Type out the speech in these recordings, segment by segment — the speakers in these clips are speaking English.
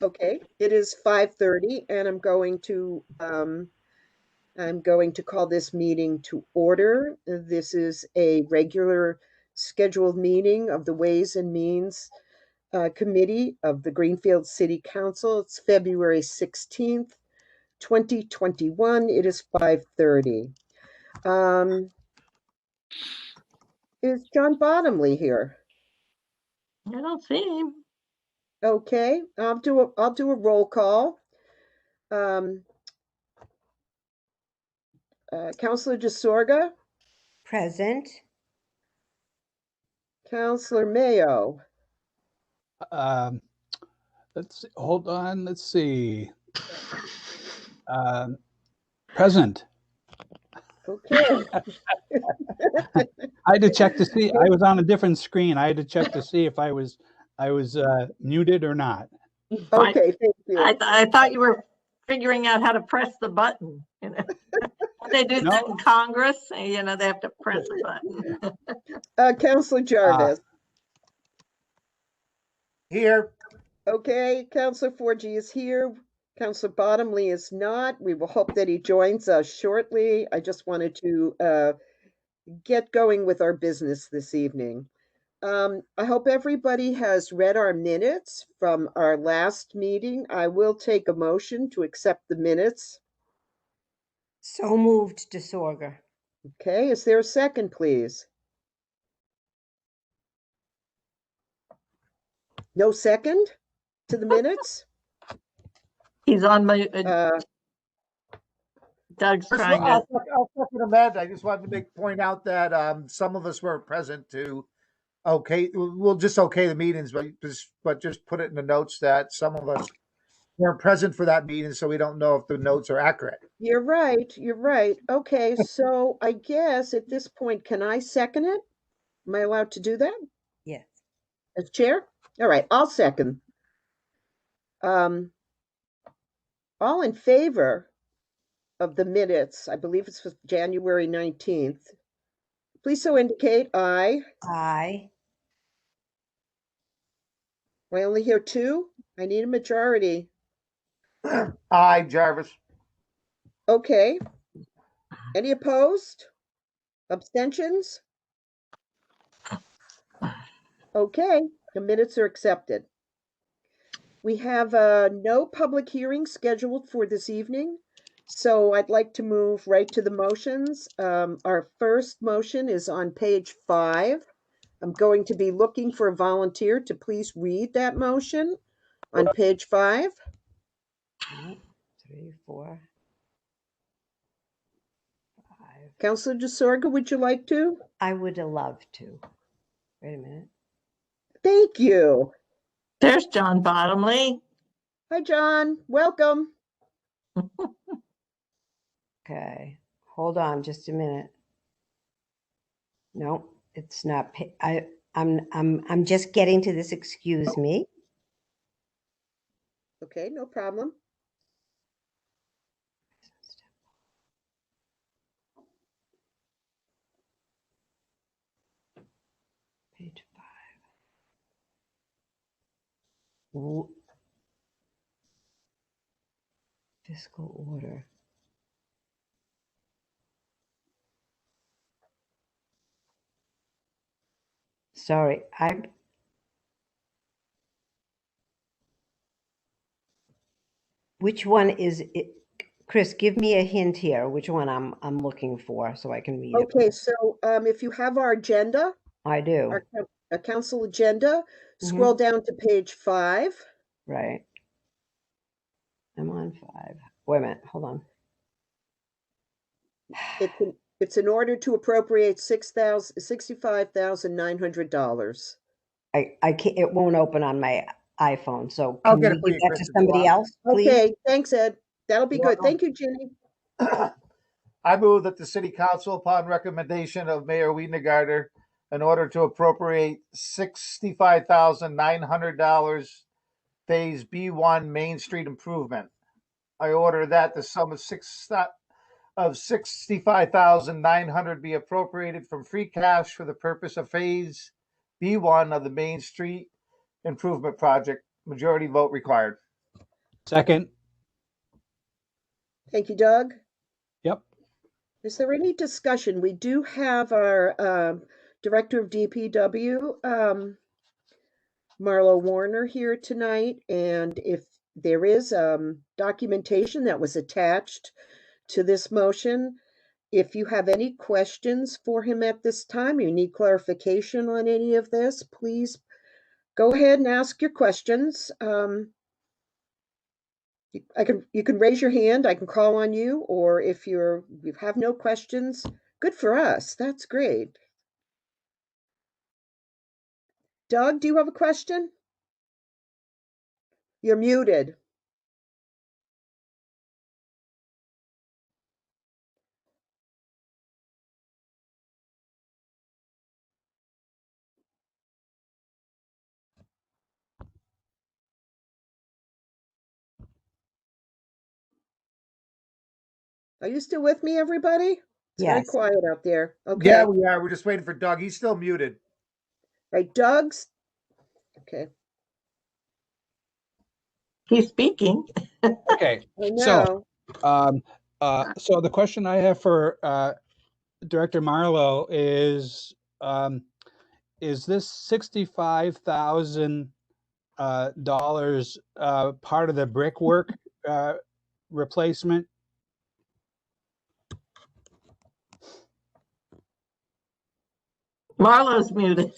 Okay, it is 5:30 and I'm going to call this meeting to order. This is a regular scheduled meeting of the Ways and Means Committee of the Greenfield City Council. It's February 16th, 2021. It is 5:30. Is John Bottomley here? I don't see him. Okay, I'll do a roll call. Councilor DeSorga, Present. Councilor Mayo, Let's hold on. Let's see. Present. okay. I had to check to see. I was on a different screen. I had to check to see if I was muted or not. Okay, thank you. I thought you were figuring out how to press the button. You know? They do that in Congress. You know, they have to press the button. Councilor Jarvis. Here. Okay, Councilor 4G is here. Councilor Bottomley is not. We will hope that he joins us shortly. I just wanted to get going with our business this evening. I hope everybody has read our minutes from our last meeting. I will take a motion to accept the minutes. So moved, DeSorga. Okay, is there a second, please? No second to the minutes? He's on my. Doug's trying to. I'll second amend. I just wanted to point out that some of us weren't present to. Okay, we'll just okay the meetings, but just put it in the notes that some of us weren't present for that meeting, so we don't know if the notes are accurate. You're right. You're right. Okay, so I guess at this point, can I second it? Am I allowed to do that? Yes. As chair? All right, I'll second. All in favor of the minutes, I believe it's for January 19th. Please so indicate. Aye. Aye. I only hear two. I need a majority. Aye, Jarvis. Okay. Any opposed? Abstentions? Okay, the minutes are accepted. We have no public hearing scheduled for this evening, so I'd like to move right to the motions. Our first motion is on page 5. I'm going to be looking for a volunteer to please read that motion on page 5. 3, 4, 5. Councilor DeSorga, would you like to? I would love to. Wait a minute. Thank you. There's John Bottomley. Hi, John. Welcome. Okay. Hold on just a minute. No, it's not. I'm just getting to this. Excuse me. Okay, no problem. Page 5. Fiscal order. Sorry, which one is it? Chris, give me a hint here. Which one I'm looking for so I can read it. Okay, so if you have our agenda, I do. Our council agenda, scroll down to page 5. Right. I'm on 5. Wait a minute. Hold on. It's an order to appropriate $65,900. I can't. It won't open on my iPhone. So I'll can get you it for give you, that Chris, to if you somebody want. else, please? Okay, thanks, Ed. That'll be You're good. welcome. Thank you, Ginny. I move that the city council, upon recommendation of Mayor Wiedegarter, in order to appropriate $65,900 Phase B1 Main Street improvement. I order that the sum of $65,900 be appropriated from free cash for the purpose of Phase B1 of the Main Street improvement project. Majority vote required. Second. Thank you, Doug. Yep. Is there any discussion? We do have our Director of DPW, Marlo Warner, here tonight, and if there is documentation that was attached to this motion, if you have any questions for him at this time, you need clarification on any of this, please go ahead and ask your questions. You can raise your hand, I can call on you, or if you have no questions, good for us. That's great. Doug, do you have a question? You're muted. Are you still with me, everybody? It's very Yes. quiet out there. Okay. Yeah, we are. We're just waiting for Doug. He's still muted. Right, Doug's. Okay. He's speaking. Okay. I So, know. so the question I have for Director Marlowe is this $65,000 part of the brickwork replacement? Marlo's muted.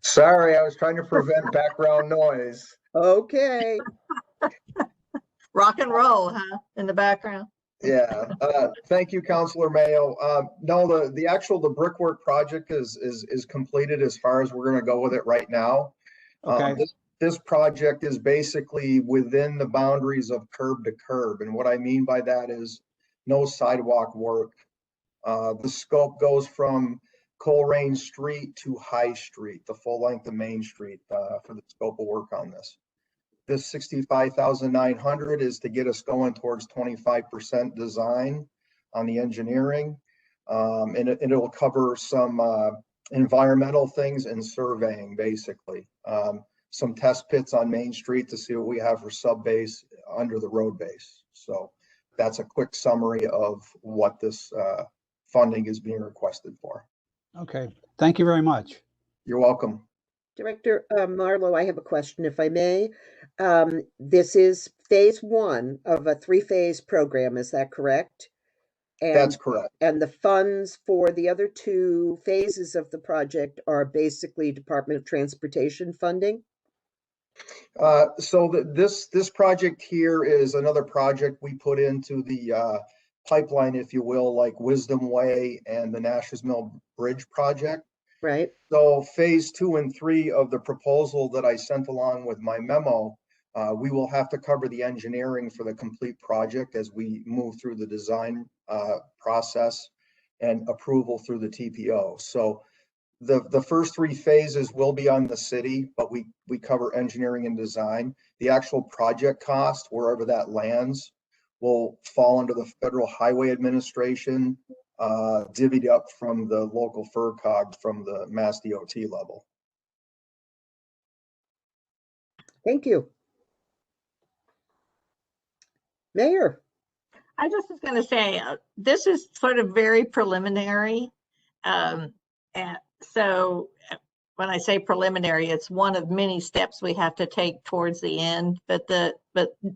Sorry, I was trying to prevent background noise. Okay. Rock and roll, huh? In the background. Yeah, thank you, Councilor Mayo. No, the brickwork project is completed as far as we're going to go with it right now. Okay. This project is basically within the boundaries of curb to curb, and what I mean by that is no sidewalk work. The scope goes from Coleraine Street to High Street, the full length of Main Street, for the scope of work on this. This 65,900 is to get us going towards 25% design on the engineering. And it'll cover some environmental things and surveying, basically. Some test pits on Main Street to see what we have for sub base under the road base. So that's a quick summary of what this funding is being requested for. Okay. Thank you very much. You're welcome. Director Marlowe, I have a question, if I may. This is phase one of a three-phase program, is that correct? And, That's correct. And the funds for the other two phases of the project are basically Department of Transportation funding? This project here is another project we put into the pipeline, if you will, like Wisdom Way and the Nash's Mill Bridge project. Right. So phase 2 and 3 of the proposal that I sent along with my memo, we will have to cover the engineering for the complete project as we move through the design process and approval through the TPO. So the first 3 phases will be on the city, but we cover engineering and design. The actual project cost, wherever that lands, will fall under the Federal Highway Administration, divvied up from the local FERCog from the Mass DOT level. Thank you. Mayor. I just was going to say, this is sort of very preliminary. And so when I say preliminary, it's one of many steps we have to take towards the end. But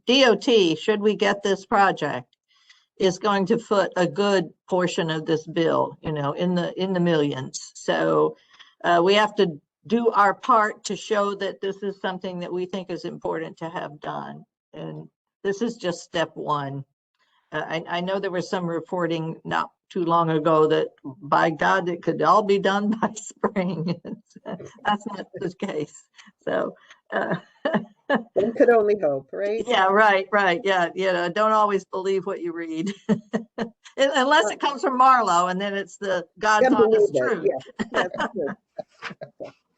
DOT, should we get this project, is going to foot a good portion of this bill, in the millions. So we have to do our part to show that this is something that we think is important to have done. And this is just step one. I know there was some reporting not too long ago that, by God, it could all be done by spring. That's not the case. So One could only hope, right? yeah, right. Yeah, don't always believe what you read. Unless it comes from Marlo, and then it's the God's honest truth. Yeah.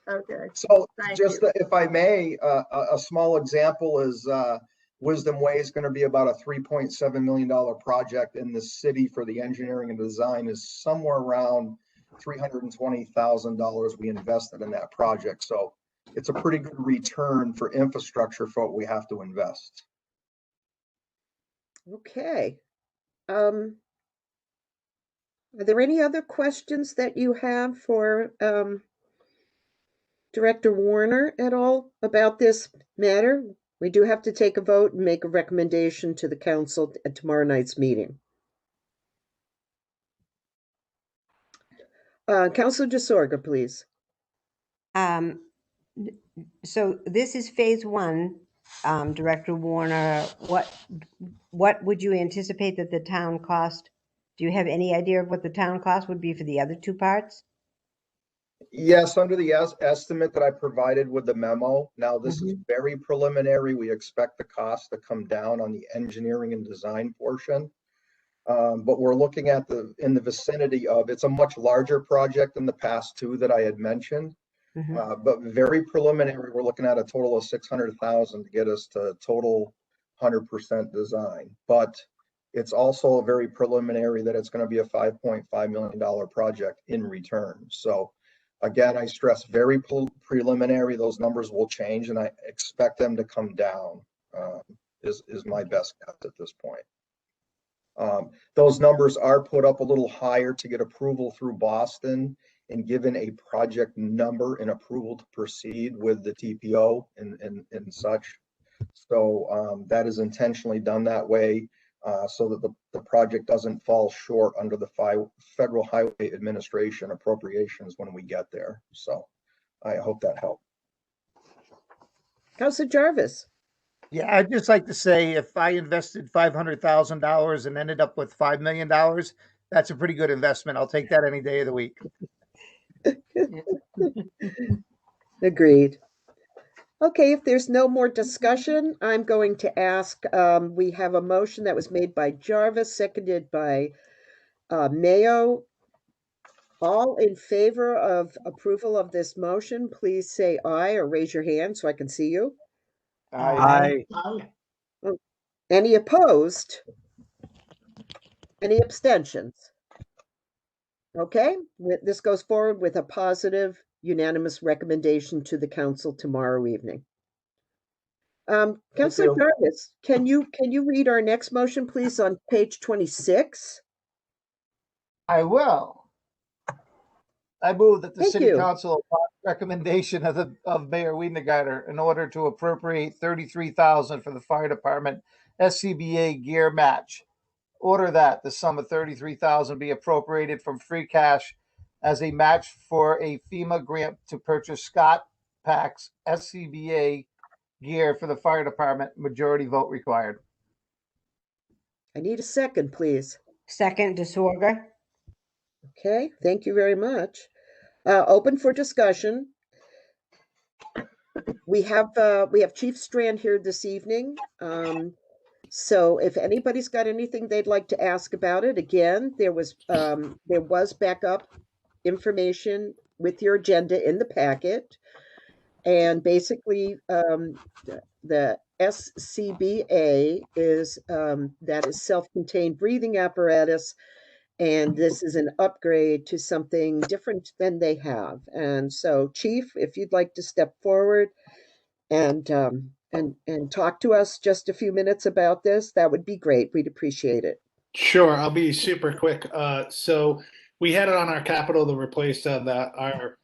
Okay. So Thank just you. if I may, a small example is Wisdom Way is going to be about a $3.7 million project in the city for the engineering and design is somewhere around $320,000 we invested in that project. So it's a pretty good return for infrastructure for what we have to invest. Okay. Are there any other questions that you have for Director Warner at all about this matter? We do have to take a vote and make a recommendation to the council at tomorrow night's meeting. Councilor DeSorga, please. So this is phase one, Director Warner. What would you anticipate that the town cost? Do you have any idea of what the town cost would be for the other two parts? Yes, under the estimate that I provided with the memo. Now, this is very preliminary. We expect the cost to come down on the engineering and design portion. But we're looking at in the vicinity of, it's a much larger project than the past two that I had mentioned. But very preliminary, we're looking at a total of 600,000 to get us to total 100% design. But it's also very preliminary that it's going to be a $5.5 million project in return. So again, I stress very preliminary. Those numbers will change, and I expect them to come down. Is my best guess at this point. Those numbers are put up a little higher to get approval through Boston and given a project number and approval to proceed with the TPO and such. So that is intentionally done that way so that the project doesn't fall short under the Federal Highway Administration appropriations when we get there. So I hope that helped. Councilor Jarvis. Yeah, I'd just like to say if I invested $500,000 and ended up with $5 million, that's a pretty good investment. I'll take that any day of the week. Agreed. Okay, if there's no more discussion, I'm going to ask, we have a motion that was made by Jarvis, seconded by Mayo. All in favor of approval of this motion, please say aye or raise your hand so I can see you. Aye. Any opposed? Any abstentions? Okay, this goes forward with a positive, unanimous recommendation to the council tomorrow evening. Councilor Jarvis, can you read our next motion, please, on page 26? I will. I move that the Thank city you. council, upon recommendation of Mayor Wiedengarter, in order to appropriate $33,000 for the fire department SCBA gear match, order that the sum of $33,000 be appropriated from free cash as a match for a FEMA grant to purchase Scott Pack's SCBA gear for the fire department. Majority vote required. I need a second, please. Second, DeSorga. Okay, thank you very much. Open for discussion. We have Chief Strand here this evening. So if anybody's got anything they'd like to ask about it, again, there was backup information with your agenda in the packet. And basically, the SCBA is that is self-contained breathing apparatus. And this is an upgrade to something different than they have. And so, Chief, if you'd like to step forward and talk to us just a few minutes about this, that would be great. We'd appreciate it. Sure, I'll be super quick. So we had it on our capital to replace our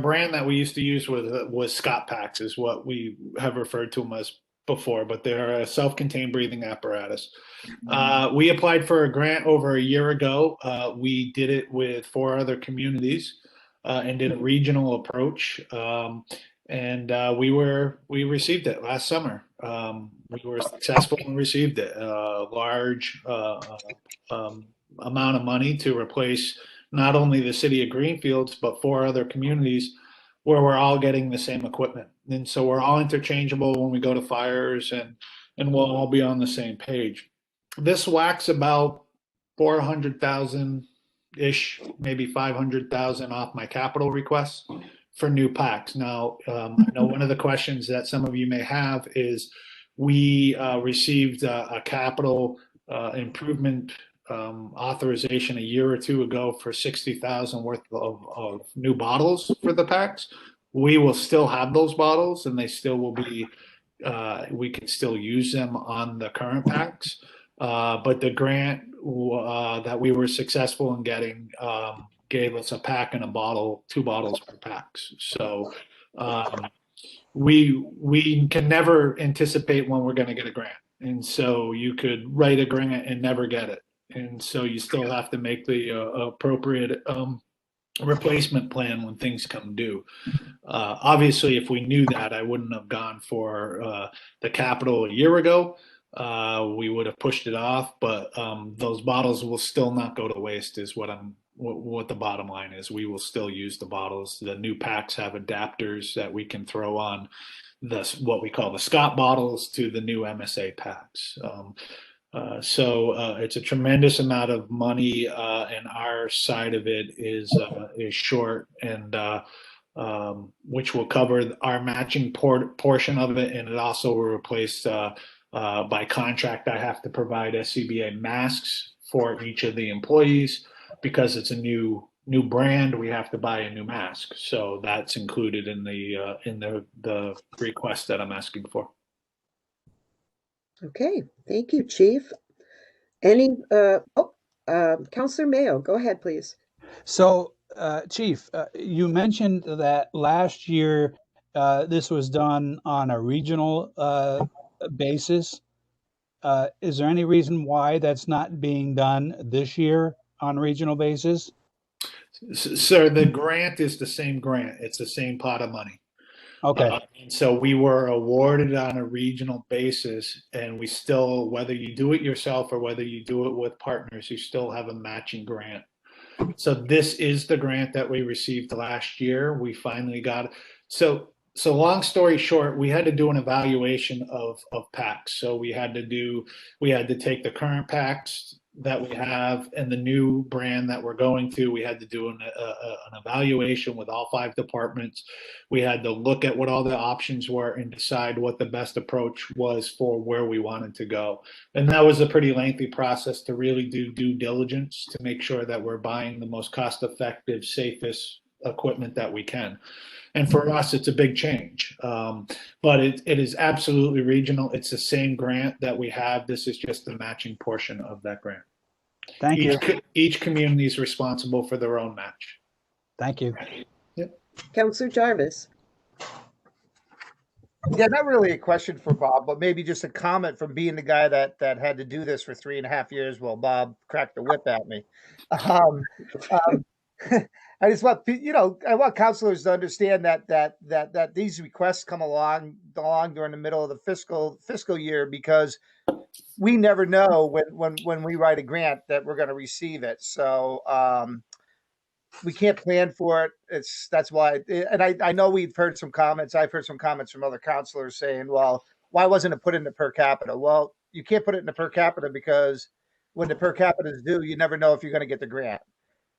brand that we used to use was Scott Packs, is what we have referred to them as before, but they're a self-contained breathing apparatus. We applied for a grant over a year ago. We did it with 4 other communities and did a regional approach. We received it last summer. We were successful and received it. A large amount of money to replace not only the city of Greenfield, but 4 other communities where we're all getting the same equipment. And so we're all interchangeable when we go to fires, and we'll all be on the same page. This whacks about 400,000-ish, maybe 500,000 off my capital requests for new packs. Now, I know one of the questions that some of you may have is we received a capital improvement authorization a year or 2 ago for 60,000 worth of new bottles for the packs. we will still have those bottles and they still will be, we can still use them on the current packs. But the grant that we were successful in getting gave us a pack and a bottle, 2 bottles per packs. So we can never anticipate when we're going to get a grant. And so you could write a grant and never get it. And so you still have to make the appropriate replacement plan when things come due. Obviously, if we knew that, I wouldn't have gone for the capital a year ago. We would have pushed it off, but those bottles will still not go to waste is what the bottom line is. We will still use the bottles. The new packs have adapters that we can throw on what we call the Scott bottles to the new MSA packs. So it's a tremendous amount of money, and our side of it is short, and which will cover our matching portion of it, and it also will replace by contract. I have to provide SCBA masks for each of the employees because it's a new brand. We have to buy a new mask, so that's included in the request that I'm asking for. Okay, thank you, Chief. Counselor Mayo, go ahead, please. So, Chief, you mentioned that last year this was done on a regional basis. Is there any reason why that's not being done this year on a regional basis? Sir, the grant is the same grant. It's the same pot of money. Okay. And so we were awarded on a regional basis, and we still, whether you do it yourself or whether you do it with partners, you still have a matching grant. So this is the grant that we received last year. We finally got it. So long story short, we had to do an evaluation of packs. So we had to take the current packs that we have and the new brand that we're going to. We had to do an evaluation with all 5 departments. We had to look at what all the options were and decide what the best approach was for where we wanted to go. And that was a pretty lengthy process to really do due diligence to make sure that we're buying the most cost-effective, safest equipment that we can. And for us, it's a big change, but it is absolutely regional. It's the same grant that we have. This is just the matching portion of that grant. Thank you. Each community is responsible for their own match. Thank you. Yep. Counselor Jarvis. Yeah, not really a question for Bob, but maybe just a comment from being the guy that had to do this for 3.5 years while Bob cracked the whip at me. I just want I want counselors to understand that these requests come along during the middle of the fiscal year, because we never know when we write a grant that we're going to receive it. So we can't plan for it. That's why. And I know we've heard some comments. I've heard some comments from other counselors saying, well, why wasn't it put into per capita? Well, you can't put it into per capita because when the per capita is due, you never know if you're going to get the grant.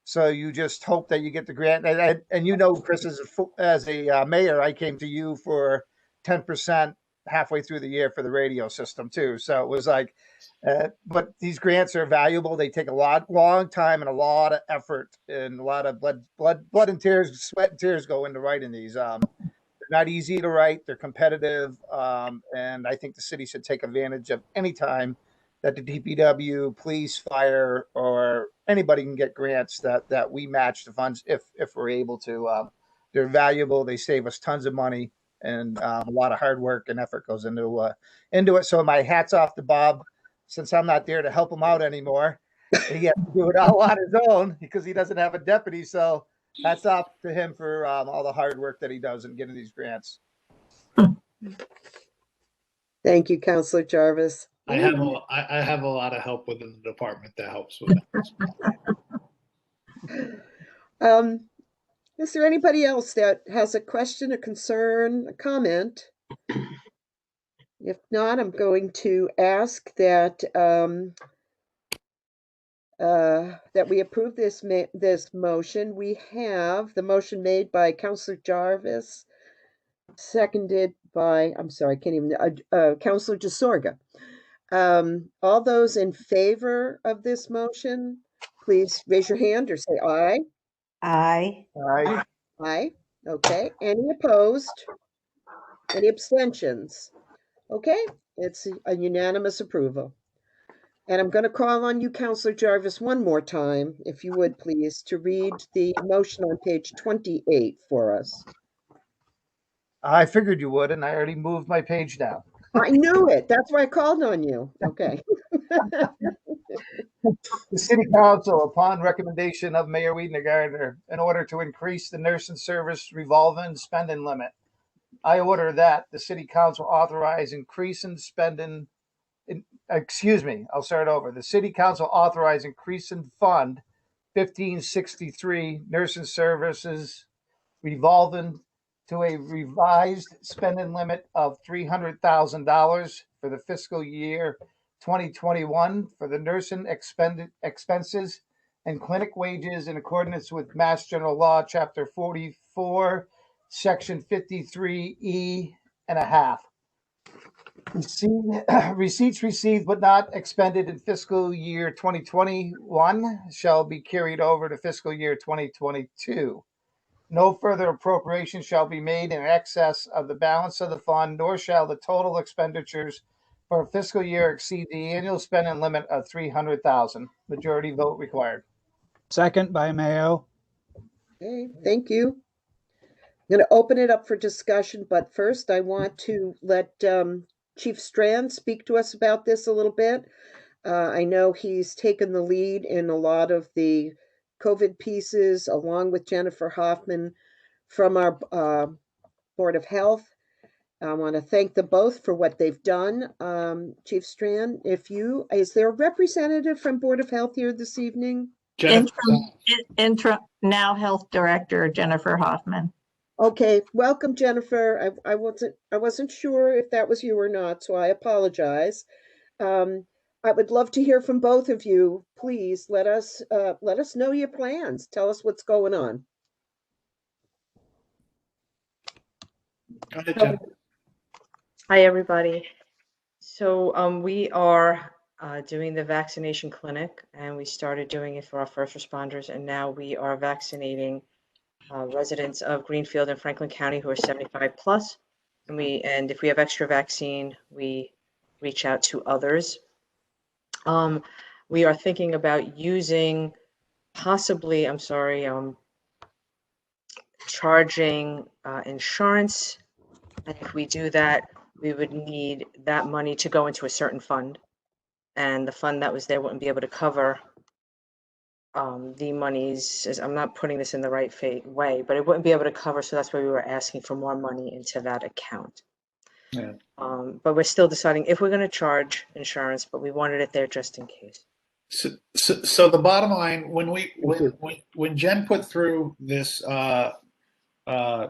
So you just hope that you get the grant. And Chris, as a mayor, I came to you for 10% halfway through the year for the radio system too. So it was like, but these grants are valuable. They take a long time and a lot of effort and a lot of blood and tears, sweat and tears go into writing these. They're not easy to write. They're competitive. And I think the city should take advantage of any time that the DPW, police, fire, or anybody can get grants that we match the funds if we're able to. They're valuable. They save us tons of money, and a lot of hard work and effort goes into it. So my hat's off to Bob, since I'm not there to help him out anymore. He has to do it all on his own because he doesn't have a deputy. So hats off to him for all the hard work that he does in getting these grants. Thank you, Counselor Jarvis. I have a lot of help within the department that helps with that. Is there anybody else that has a question, a concern, a comment? If not, I'm going to ask that that we approve this motion. We have the motion made by Counselor Jarvis, seconded by Counselor Jasorga. All those in favor of this motion, please raise your hand or say aye. Aye. Aye. Aye. Okay, any opposed? Any abstentions? Okay, it's a unanimous approval. And I'm going to call on you, Counselor Jarvis, one more time, if you would please, to read the motion on page 28 for us. I figured you would, and I already moved my page down. I knew it. That's why I called on you. Okay. The City Council, upon recommendation of Mayor Wiedner, in order to increase the nursing service revolving spending limit, I order that the City Council authorize increase in spending. I'll start over. The City Council authorize increase in Fund 1563 nursing services revolving to a revised spending limit of $300,000 for the fiscal year 2021 for the nursing expenses and clinic wages in accordance with Mass General Law, Chapter 44, Section 53E and a half. Receipts received but not expended in fiscal year 2021 shall be carried over to fiscal year 2022. No further appropriation shall be made in excess of the balance of the fund, nor shall the total expenditures for a fiscal year exceed the annual spending limit of $300,000. Majority vote required. Second by Mayo. Okay, thank you. I'm going to open it up for discussion, but first I want to let Chief Strand speak to us about this a little bit. I know he's taken the lead in a lot of the COVID pieces, along with Jennifer Hoffman from our Board of Health. I want to thank them both for what they've done. Chief Strand, is there a representative from Board of Health here this evening? Interim now Health Director Jennifer Hoffman. Okay, welcome, Jennifer. I wasn't sure if that was you or not, so I apologize. I would love to hear from both of you. Please let us know your plans. Tell us what's going on. Go ahead, Jen. Hi, everybody. So we are doing the vaccination clinic, and we started doing it for our first responders, and now we are vaccinating residents of Greenfield and Franklin County who are 75 plus. And if we have extra vaccine, we reach out to others. We are thinking about using possibly, charging insurance. And if we do that, we would need that money to go into a certain fund. And the fund that was there wouldn't be able to cover the monies. I'm not putting this in the right way, but it wouldn't be able to cover. So that's why we were asking for more money into that account. Yeah. But we're still deciding if we're going to charge insurance, but we wanted it there just in case. So the bottom line, when Jen put through this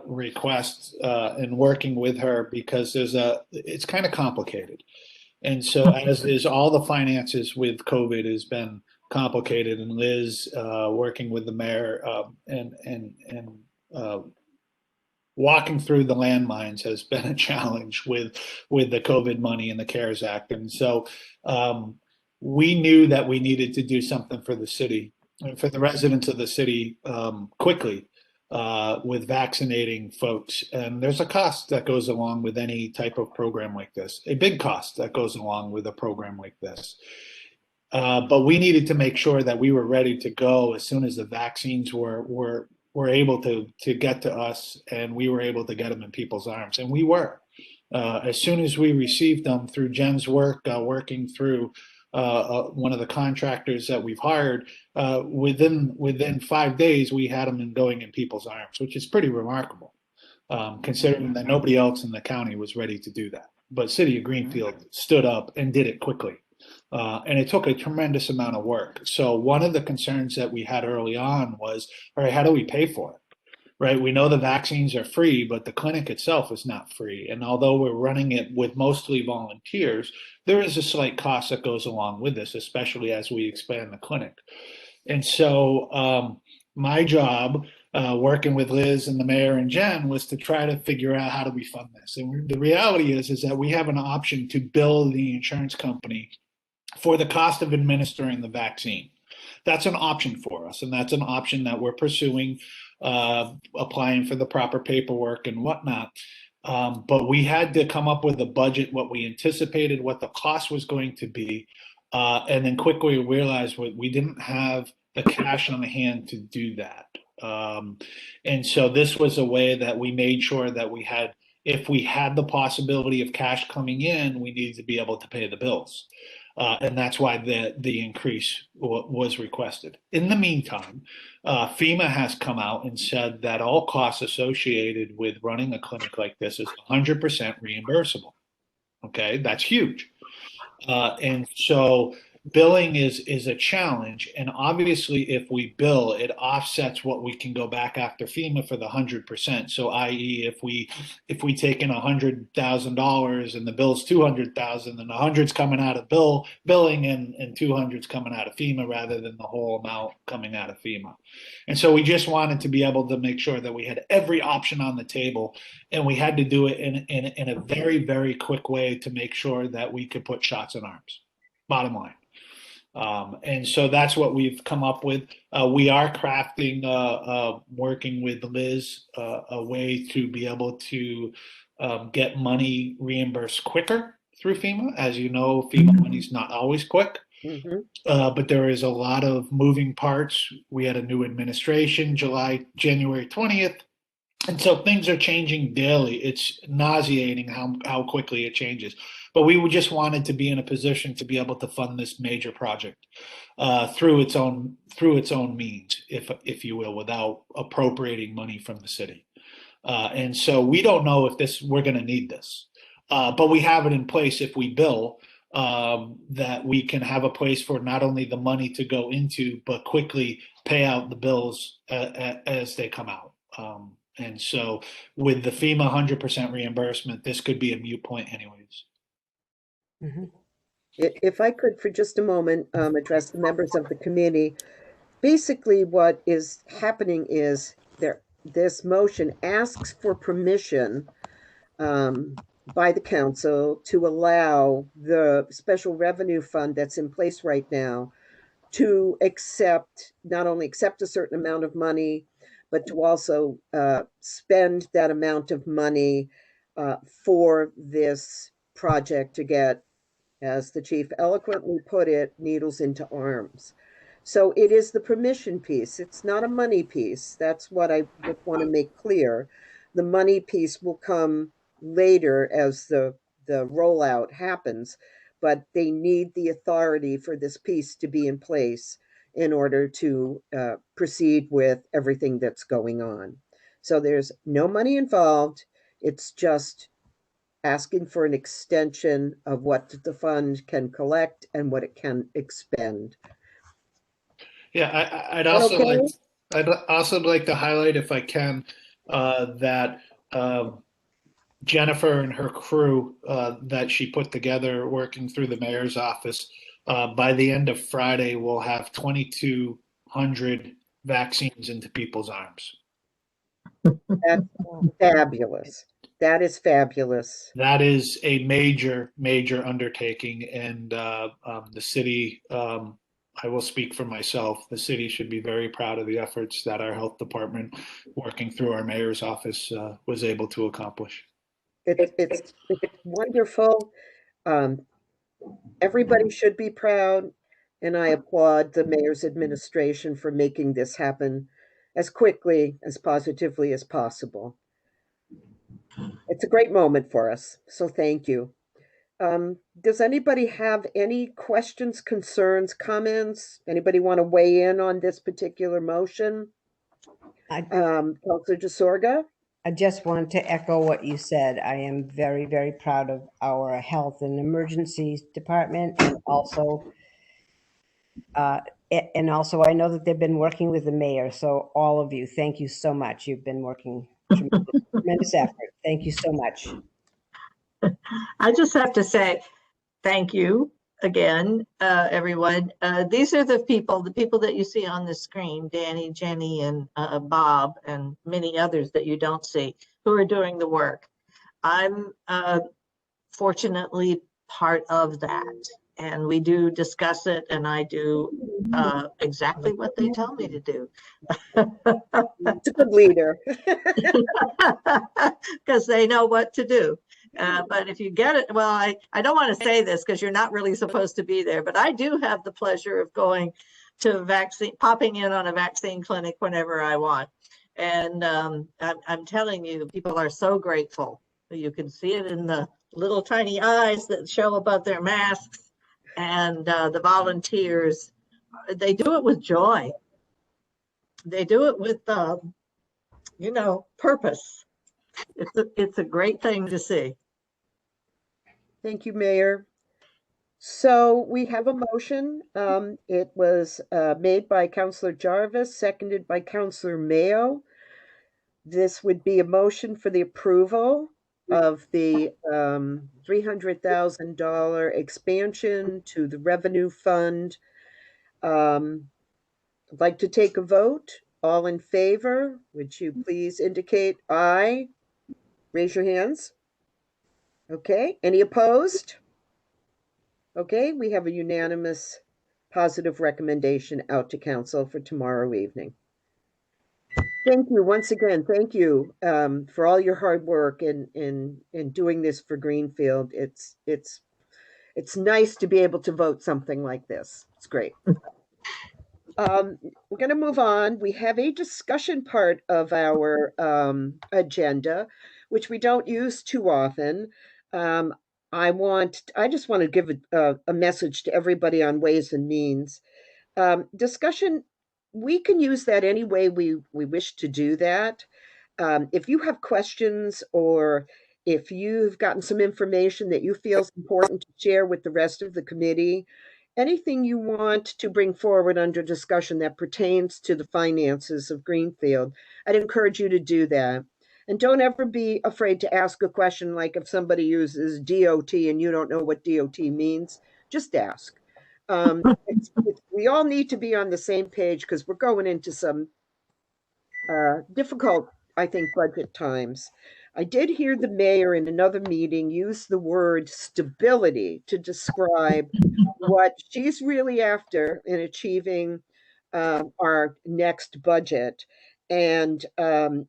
request and working with her, because it's kind of complicated, and so as is all the finances with COVID has been complicated, and Liz working with the mayor and walking through the landmines has been a challenge with the COVID money and the CARES Act, and so we knew that we needed to do something for the city and for the residents of the city quickly with vaccinating folks. And there's a cost that goes along with any type of program like this, a big cost that goes along with a program like this. But we needed to make sure that we were ready to go as soon as the vaccines were able to get to us, and we were able to get them in people's arms. And we were. As soon as we received them through Jen's work, working through one of the contractors that we've hired, within 5 days, we had them going in people's arms, which is pretty remarkable, considering that nobody else in the county was ready to do that. But City of Greenfield stood up and did it quickly. And it took a tremendous amount of work. So one of the concerns that we had early on was, all right, how do we pay for it? Right? We know the vaccines are free, but the clinic itself is not free. And although we're running it with mostly volunteers, there is a slight cost that goes along with this, especially as we expand the clinic. And so my job, working with Liz and the mayor and Jen, was to try to figure out how do we fund this. And the reality is that we have an option to bill the insurance company for the cost of administering the vaccine. That's an option for us, and that's an option that we're pursuing applying for the proper paperwork and whatnot. But we had to come up with a budget, what we anticipated, what the cost was going to be, and then quickly realized we didn't have the cash on hand to do that. And so this was a way that we made sure that we had, if we had the possibility of cash coming in, we needed to be able to pay the bills. And that's why the increase was requested. In the meantime, FEMA has come out and said that all costs associated with running a clinic like this is 100% reimbursable. Okay, that's huge. And so billing is a challenge. And obviously, if we bill, it offsets what we can go back after FEMA for the 100%. So, i.e., if we take in $100,000 and the bill's 200,000, then 100's coming out of billing and 200's coming out of FEMA rather than the whole amount coming out of FEMA. And so we just wanted to be able to make sure that we had every option on the table, and we had to do it in a very, very quick way to make sure that we could put shots in arms. Bottom line. And so that's what we've come up with. We are crafting, working with Liz, a way to be able to get money reimbursed quicker through FEMA. As you know, FEMA money's not always quick. Mhm. But there is a lot of moving parts. We had a new administration, January 20th. And so things are changing daily. It's nauseating how quickly it changes. But we just wanted to be in a position to be able to fund this major project through its own means, if you will, without appropriating money from the city. And so we don't know if we're going to need this, but we have it in place if we bill, that we can have a place for not only the money to go into, but quickly pay out the bills as they come out. And so with the FEMA 100% reimbursement, this could be a moot point anyways. Mm-hmm. If I could, for just a moment, address the members of the committee. Basically, what is happening is this motion asks for permission by the council to allow the special revenue fund that's in place right now to not only accept a certain amount of money, but to also spend that amount of money for this project to get, as the chief eloquently put it, needles into arms. So it is the permission piece. It's not a money piece. That's what I would want to make clear. The money piece will come later as the rollout happens, but they need the authority for this piece to be in place in order to proceed with everything that's going on. So there's no money involved. It's just asking for an extension of what the fund can collect and what it can expend. Yeah, I'd also like to highlight, if I can, that Jennifer and her crew that she put together working through the mayor's office, by the end of Friday, will have 2,200 vaccines into people's arms. That's fabulous. That is fabulous. That is a major, major undertaking, and the city, I will speak for myself, the city should be very proud of the efforts that our health department, working through our mayor's office, was able to accomplish. It's wonderful. Everybody should be proud, and I applaud the mayor's administration for making this happen as quickly, as positively as possible. It's a great moment for us, so thank you. Does anybody have any questions, concerns, comments? Anybody want to weigh in on this particular motion? Councilor DeSorga? I just wanted to echo what you said. I am very, very proud of our health and emergencies department, and also I know that they've been working with the mayor. So all of you, thank you so much. You've been working tremendous effort. Thank you so much. I just have to say thank you again, everyone. These are the people that you see on the screen, Danny, Jenny, and Bob, and many others that you don't see, who are doing the work. I'm fortunately part of that. and we do discuss it, and I do exactly what they tell me to do. It's a good leader. Because they know what to do. But if you get it, well, I don't want to say this because you're not really supposed to be there, but I do have the pleasure of going to popping in on a vaccine clinic whenever I want. And I'm telling you, people are so grateful. You can see it in the little tiny eyes that show above their masks, and the volunteers, they do it with joy. They do it with, purpose. It's a great thing to see. Thank you, Mayor. So we have a motion. It was made by Councillor Jarvis, seconded by Councillor Mayo. This would be a motion for the approval of the $300,000 expansion to the revenue fund. I'd like to take a vote. All in favor, would you please indicate aye? Raise your hands. Okay, any opposed? Okay, we have a unanimous positive recommendation out to council for tomorrow evening. Thank you once again. Thank you for all your hard work in doing this for Greenfield. It's nice to be able to vote something like this. It's great. We're going to move on. We have a discussion part of our agenda, which we don't use too often. I just want to give a message to everybody on Ways and Means. Discussion, we can use that any way we wish to do that. If you have questions or if you've gotten some information that you feel is important to share with the rest of the committee, anything you want to bring forward under discussion that pertains to the finances of Greenfield, I'd encourage you to do that. And don't ever be afraid to ask a question like if somebody uses DOT and you don't know what DOT means, just ask. We all need to be on the same page because we're going into some difficult, I think, budget times. I did hear the mayor in another meeting use the word stability to describe what she's really after in achieving our next budget. And I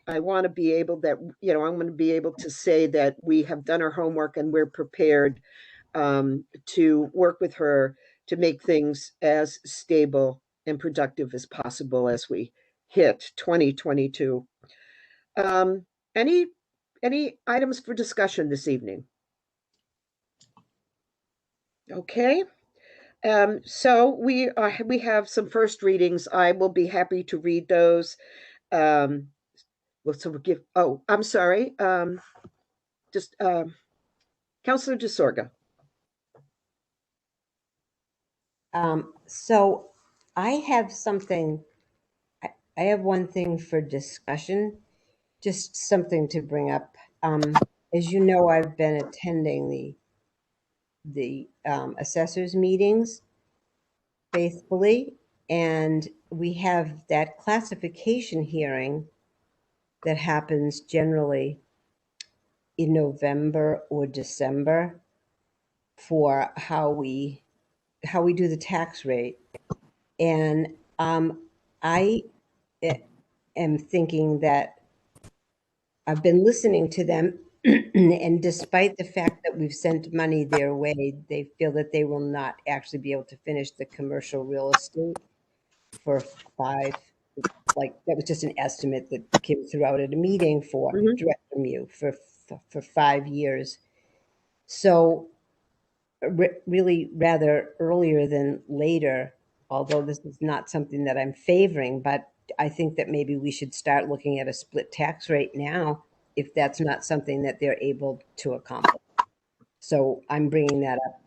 want to be able that, I'm going to be able to say that we have done our homework and we're prepared to work with her to make things as stable and productive as possible as we hit 2022. Any items for discussion this evening? Okay. So we have some first readings. I will be happy to read those. I'm sorry. Just Councillor DeSorga. So I have something, I have one thing for discussion, just something to bring up. As you know, I've been attending the assessors meetings faithfully, and we have that classification hearing that happens generally in November or December for how we do the tax rate. And I am thinking that I've been listening to them, and despite the fact that we've sent money their way, they feel that they will not actually be able to finish the commercial real estate for that was just an estimate that Kim threw out at a meeting for direct from you for 5 years. So really rather earlier than later, although this is not something that I'm favoring, but I think that maybe we should start looking at a split tax rate now if that's not something that they're able to accomplish. So I'm bringing that up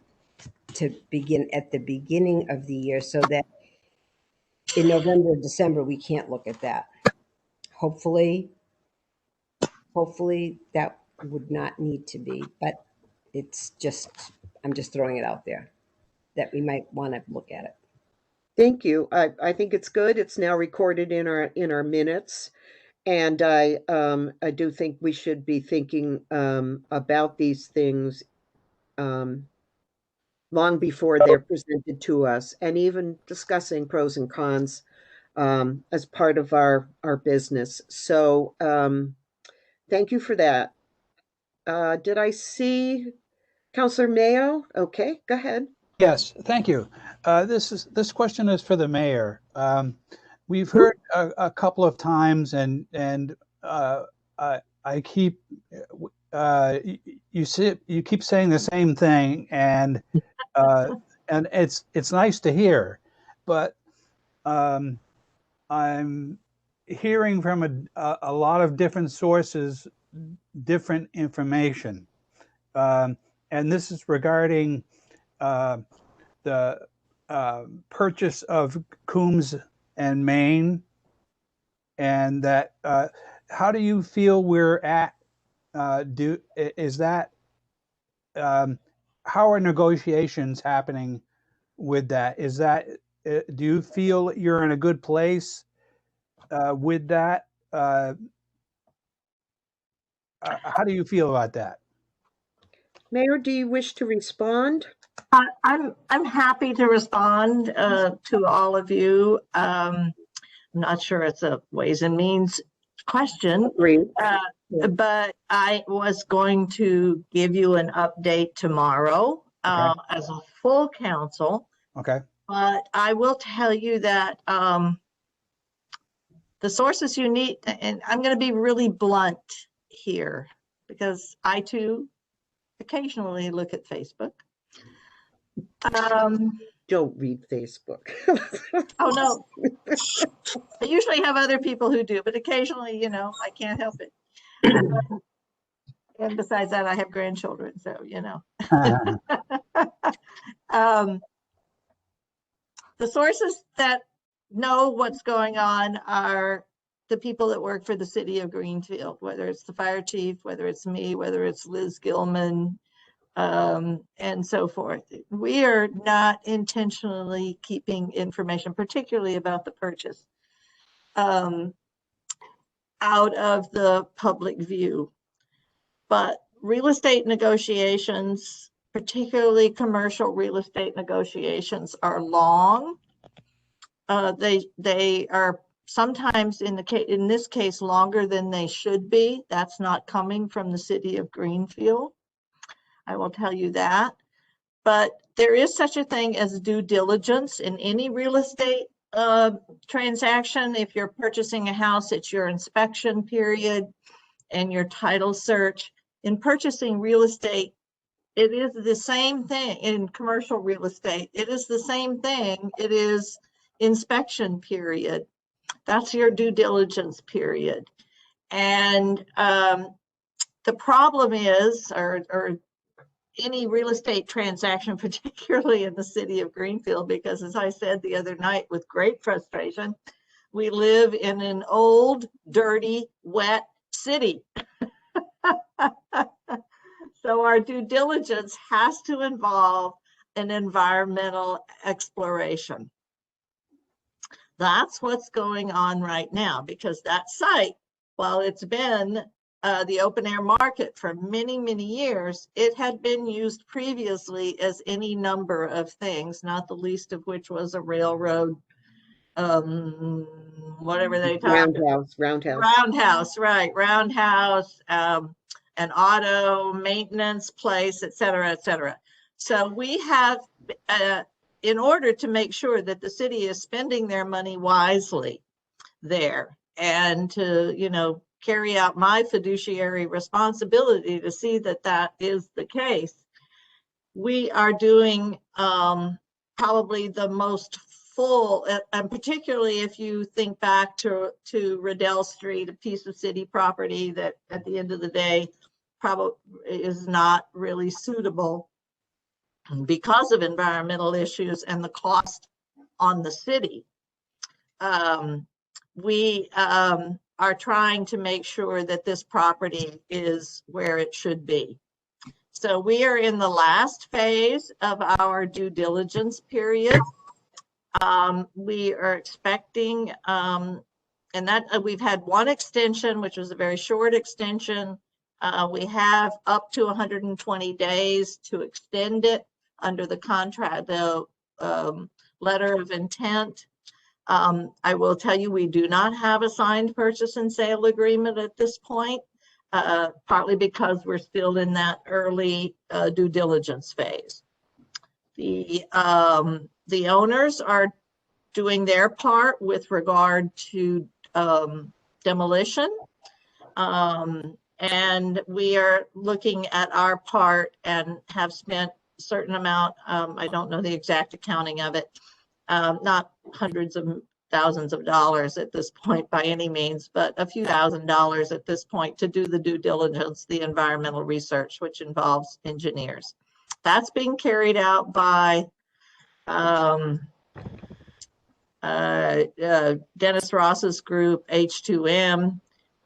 to begin at the beginning of the year so that in November or December, we can't look at that. Hopefully that would not need to be, but I'm just throwing it out there that we might want to look at it. Thank you. I think it's good. It's now recorded in our minutes. And I do think we should be thinking about these things long before they're presented to us, and even discussing pros and cons as part of our business. So thank you for that. Did I see Councillor Mayo? Okay, go ahead. Yes, thank you. This question is for the mayor. We've heard a couple of times, and I keep you keep saying the same thing, and it's nice to hear, but I'm hearing from a lot of different sources, different information, and this is regarding the purchase of Coombs and Maine, and that how do you feel we're at? Is that how are negotiations happening with that? Is that do you feel you're in a good place with that? How do you feel about that? Mayor, do you wish to respond? I'm happy to respond to all of you. I'm not sure it's a Ways and Means question, but I was going to give you an update tomorrow as a full council. Okay. But I will tell you that the sources you need, and I'm going to be really blunt here because I too occasionally look at Facebook. Don't read Facebook. Oh no, I usually have other people who do, but occasionally, you know, I can't help it. And besides that, I have grandchildren, so you know. The sources that know what's going on are the people that work for the city of Greenfield, whether it's the fire chief, whether it's me, whether it's Liz Gilman, and so forth. We are not intentionally keeping information, particularly about the purchase, out of the public view. But real estate negotiations, particularly commercial real estate negotiations, are long. They are sometimes in this case longer than they should be. That's not coming from the city of Greenfield, I will tell you that. But there is such a thing as due diligence in any real estate transaction. If you're purchasing a house, it's your inspection period and your title search. In purchasing real estate, it is the same thing. In commercial real estate, it is the same thing. It is inspection period. That's your due diligence period. And the problem is, or any real estate transaction, particularly in the city of Greenfield, because as I said the other night with great frustration, we live in an old, dirty, wet city. So our due diligence has to involve an environmental exploration. That's what's going on right now, because that site, while it's been the open air market for many, many years, it had been used previously as any number of things, not the least of which was a railroad, whatever they talk about. Roundhouse, right, roundhouse, an auto maintenance place, et cetera, et cetera. So we have, in order to make sure that the city is spending their money wisely there, and to, you know, carry out my fiduciary responsibility to see that that is the case, we are doing probably the most full, and particularly if you think back to Riddell Street, a piece of city property that at the end of the day probably is not really suitable because of environmental issues and the cost on the city. We are trying to make sure that this property is where it should be. So we are in the last phase of our due diligence period. We are expecting, and that we've had one extension, which was a very short extension. We have up to 120 days to extend it. under the contract, the letter of intent. I will tell you, we do not have a signed purchase and sale agreement at this point, partly because we're still in that early due diligence phase. The owners are doing their part with regard to demolition. And we are looking at our part and have spent a certain amount, I don't know the exact accounting of it, not hundreds of thousands of dollars at this point by any means, but a few $1,000s at this point to do the due diligence, the environmental research, which involves engineers. That's being carried out by Dennis Ross's group, H2M,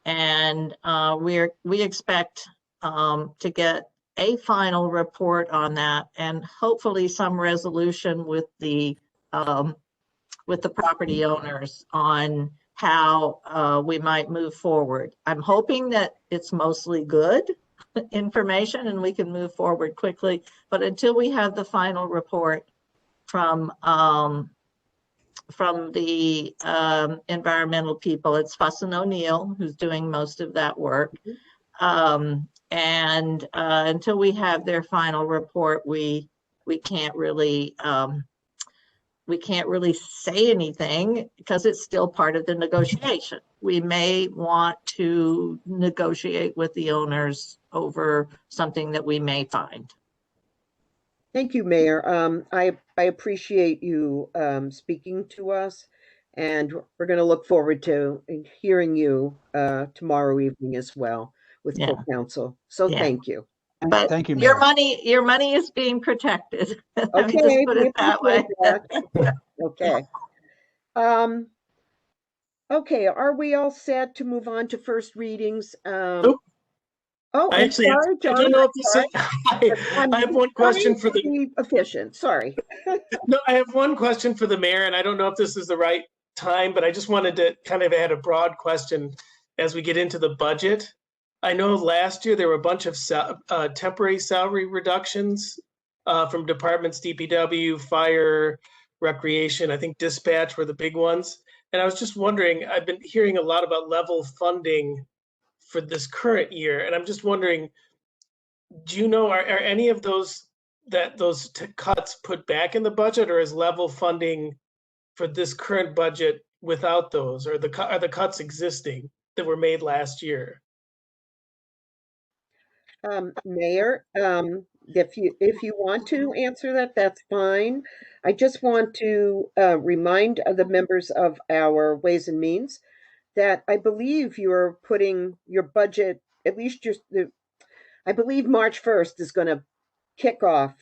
and we expect to get a final report on that, and hopefully some resolution with the property owners on how we might move forward. I'm hoping that it's mostly good information and we can move forward quickly, but until we have the final report from the environmental people, it's Fuss and O'Neill who's doing most of that work. And until we have their final report, we can't really say anything because it's still part of the negotiation. We may want to negotiate with the owners over something that we may find. Thank you, Mayor. I appreciate you speaking to us, and we're going to look forward to hearing you tomorrow evening as well with full council. So thank you. But thank you, Mayor. your money is being protected. Let me Okay, just put it that way. Okay. Okay, are we all set to move on to first readings? Nope. Oh, I'm sorry, John. I don't know if this is, I have one question for the efficient. Sorry. No, I have one question for the mayor, and I don't know if this is the right time, but I just wanted to kind of add a broad question as we get into the budget. I know last year there were a bunch of temporary salary reductions from departments, DPW, fire, recreation, I think dispatch were the big ones. And I was just wondering, I've been hearing a lot about level funding for this current year. And I'm just wondering, do you know, are any of those cuts put back in the budget, or is level funding for this current budget without those, or are the cuts existing that were made last year? Mayor, if you want to answer that, that's fine. I just want to remind the members of our Ways and Means that I believe you're putting your budget, at least I believe March 1st is going to kick off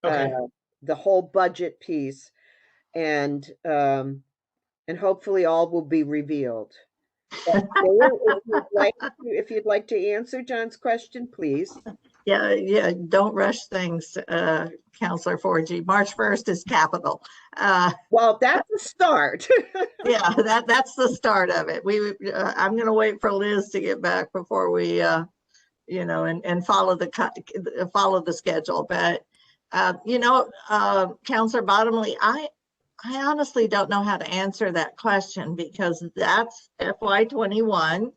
the whole budget piece, and hopefully all will be revealed. But Mayor, if you'd like to answer John's question, please. Yeah, don't rush things, Councilor Forgy. March 1st is capital. Well, that's the start. Yeah, that's the start of it. I'm going to wait for Liz to get back before we, and follow the schedule. But Councilor Bottomley, I honestly don't know how to answer that question because that's FY21.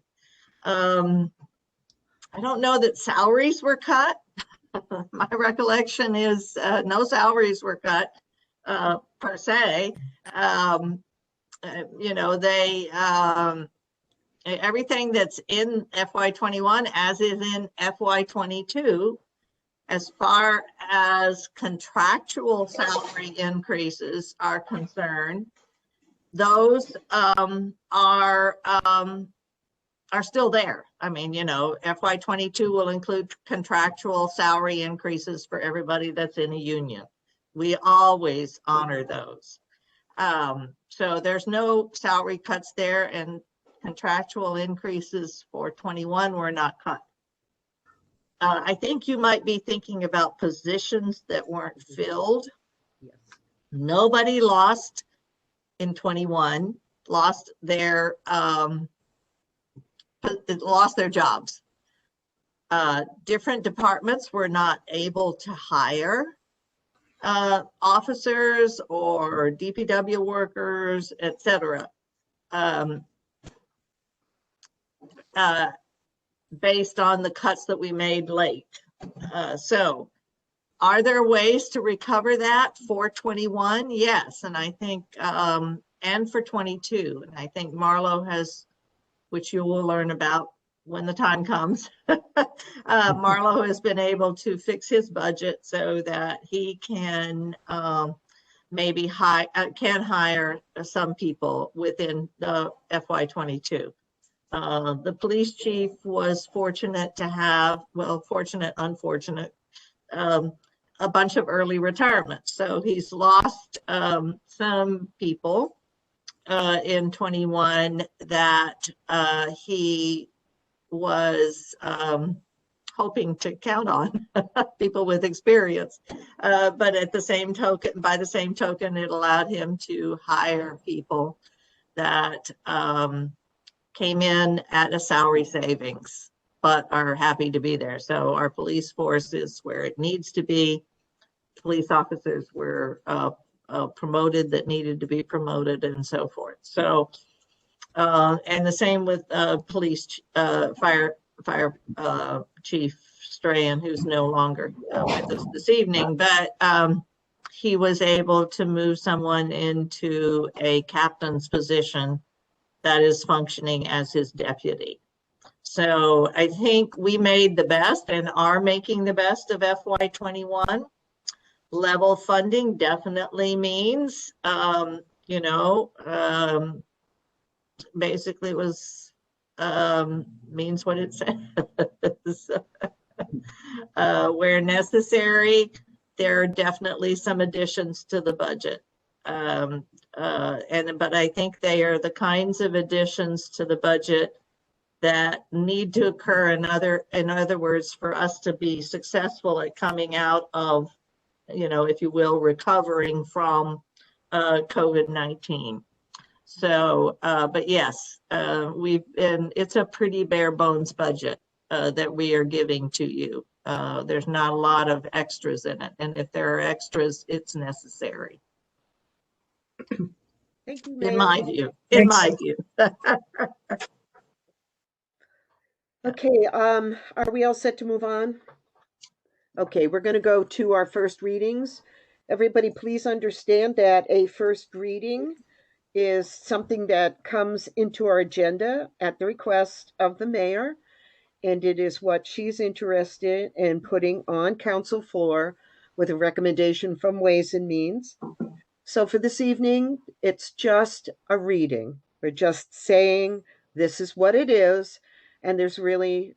I don't know that salaries were cut. My recollection is no salaries were cut per se. Everything that's in FY21 as is in FY22, as far as contractual salary increases are concerned, those are still there. I mean, FY22 will include contractual salary increases for everybody that's in a union. We always honor those. So there's no salary cuts there, and contractual increases for 21 were not cut. I think you might be thinking about positions that weren't filled. Yes. Nobody lost in 21, lost their jobs. Different departments were not able to hire. officers or DPW workers, etc., based on the cuts that we made late. So are there ways to recover that for 21? Yes, and I think, and for 22. And I think Marlo has, which you will learn about when the time comes. Marlo has been able to fix his budget so that he can maybe can hire some people within the FY22. The police chief was fortunate to have, well, fortunate, unfortunate, a bunch of early retirements. So he's lost some people in 21 that he was hoping to count on, people with experience. But at the same token, by the same token, it allowed him to hire people that came in at a salary savings, but are happy to be there. So our police force is where it needs to be. Police officers were promoted that needed to be promoted, and so forth. So, and the same with police fire chief Strahan, who's no longer with us this evening, but he was able to move someone into a captain's position that is functioning as his deputy. So I think we made the best and are making the best of FY21. Level funding definitely means, basically was, means what it says. Where necessary, there are definitely some additions to the budget. But I think they are the kinds of additions to the budget that need to occur. In other words, for us to be successful at coming out of, if you will, recovering from COVID-19. So, but yes, it's a pretty bare bones budget that we are giving to you. There's not a lot of extras in it. And if there are extras, it's necessary. Thank you, In Mayor. my view, in my view. Okay, are we all set to move on? Okay, we're going to go to our first readings. Everybody, please understand that a first reading is something that comes into our agenda at the request of the mayor, and it is what she's interested in putting on council floor with a recommendation from Ways and Means. So for this evening, it's just a reading. We're just saying this is what it is, and there's really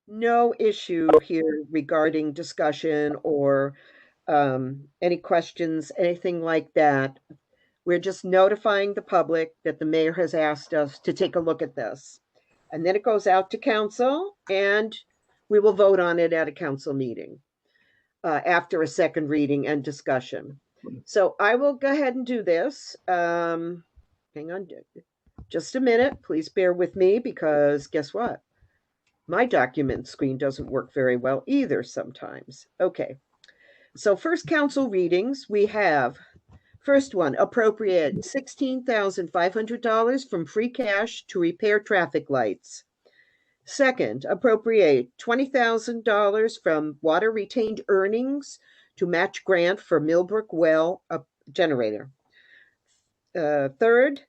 no issue here regarding discussion or any questions, anything like that. We're just notifying the public that the mayor has asked us to take a look at this. And then it goes out to council, and we will vote on it at a council meeting after a second reading and discussion. So I will go ahead and do this. Hang on just a minute. Please bear with me, because guess what? My document screen doesn't work very well either sometimes. Okay. So first council readings, we have, first one, appropriate $16,500 from free cash to repair traffic lights. Second, appropriate $20,000 from water retained earnings to match grant for Millbrook Well generator. Third,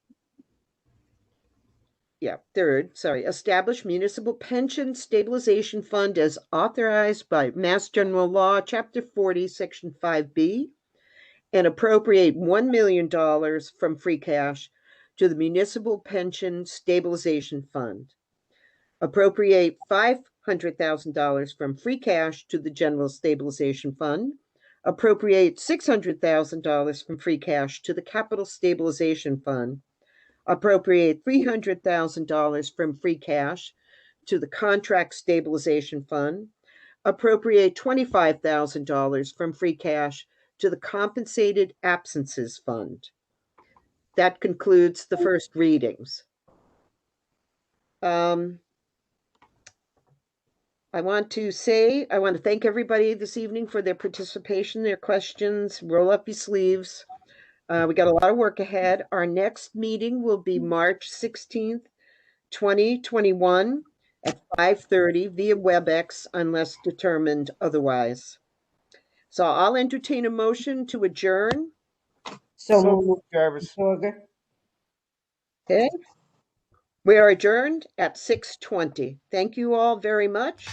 establish municipal pension stabilization fund as authorized by Mass General Law, Chapter 40, Section 5B, and appropriate $1 million from free cash to the Municipal Pension Stabilization Fund. Appropriate $500,000 from free cash to the General Stabilization Fund. Appropriate $600,000 from free cash to the Capital Stabilization Fund. Appropriate $300,000 from free cash to the Contract Stabilization Fund. Appropriate $25,000 from free cash to the Compensated Absences Fund. That concludes the first readings. I want to thank everybody this evening for their participation, their questions. Roll up your sleeves. We got a lot of work ahead. Our next meeting will be March 16th, 2021 at 5:30 via WebEx unless determined otherwise. So I'll entertain a motion to adjourn. So So moved, moved, Jarvis. Borger. Okay. We are adjourned at 6:20. Thank you all very much.